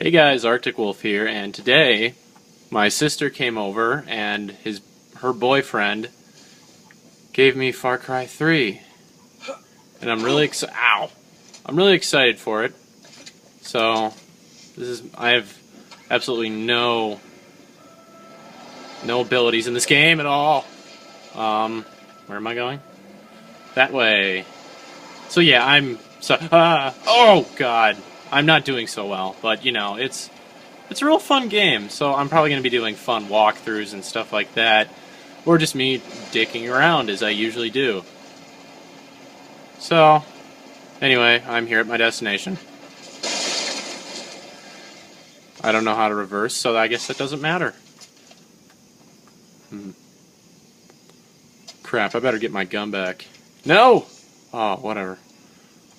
Hey guys, Arctic Wolf here, and today my sister came over and her boyfriend gave me Far Cry 3. And I'm really excited for it. So I have absolutely no abilities in this game at all. Where am I going? That way. So yeah, oh god. I'm not doing so well, but you know, it's a real fun game, so I'm probably going to be doing fun walkthroughs and stuff like that, or just me dicking around as I usually do. So, anyway, I'm here at my destination. I don't know how to reverse, so I guess that doesn't matter. Crap, I better get my gun back. No! Oh, whatever.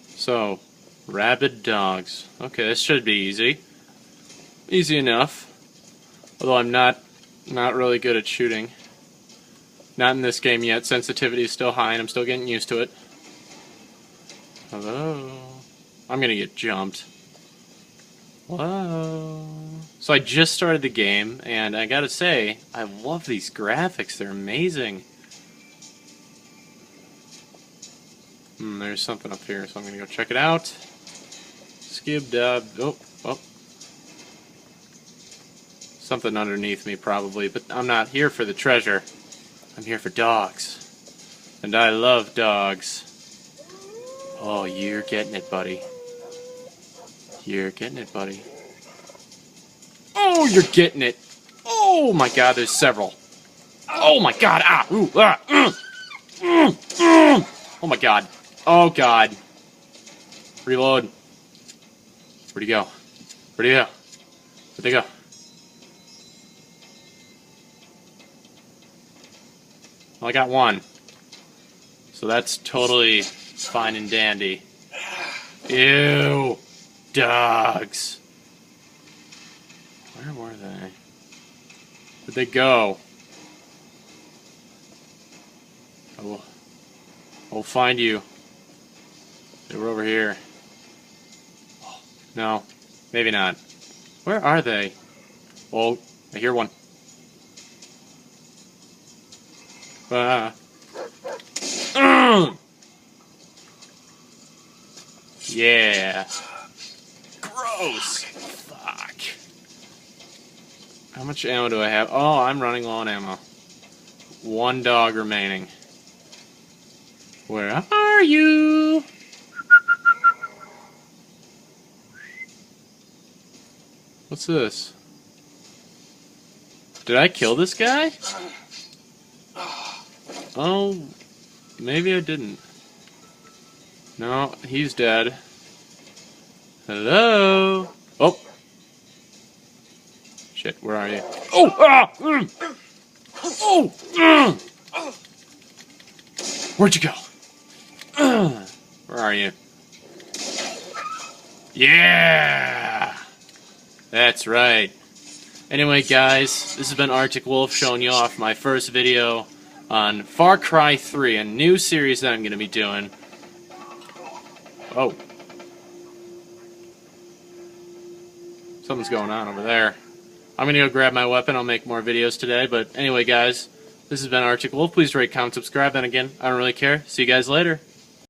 So, rabid dogs. Okay, this should be easy. Easy enough. Although I'm not really good at shooting. Not in this game yet. Sensitivity is still high and I'm still getting used to it. Hello? I'm gonna get jumped. Hello? So I just started the game, and I gotta say, I love these graphics. They're amazing. There's something up here, so I'm gonna go check it out. Skib dub. Oh. Something underneath me, probably, but I'm not here for the treasure. I'm here for dogs. And I love dogs. Oh, you're getting it, buddy. You're getting it, buddy. Oh, you're getting it. Oh my god, there's several. Oh my god, ah, ooh, ah, Oh my god. Oh god. Reload. Where'd he go? Where'd he go? Where'd they go? Well, I got one. So that's totally fine and dandy. Ew. Dogs. Where were they? Where'd they go? I'll find you. They were over here. No. Maybe not. Where are they? Oh, I hear one. Yeah. Gross. Fuck. How much ammo do I have? Oh, I'm running low on ammo. One dog remaining. Where are you? What's this? Did I kill this guy? Oh, maybe I didn't. No, he's dead. Hello? Oh! Shit, where are you? Oh! Ah! Oh! Where'd you go? Where are you? Yeah! That's right. Anyway, guys, this has been Arctic Wolf showing you off my first video on Far Cry 3, a new series that I'm going to be doing. Oh. Something's going on over there. I'm going to go grab my weapon. I'll make more videos today. But anyway, guys, this has been Arctic Wolf. Please rate, comment, subscribe. And again, I don't really care. See you guys later.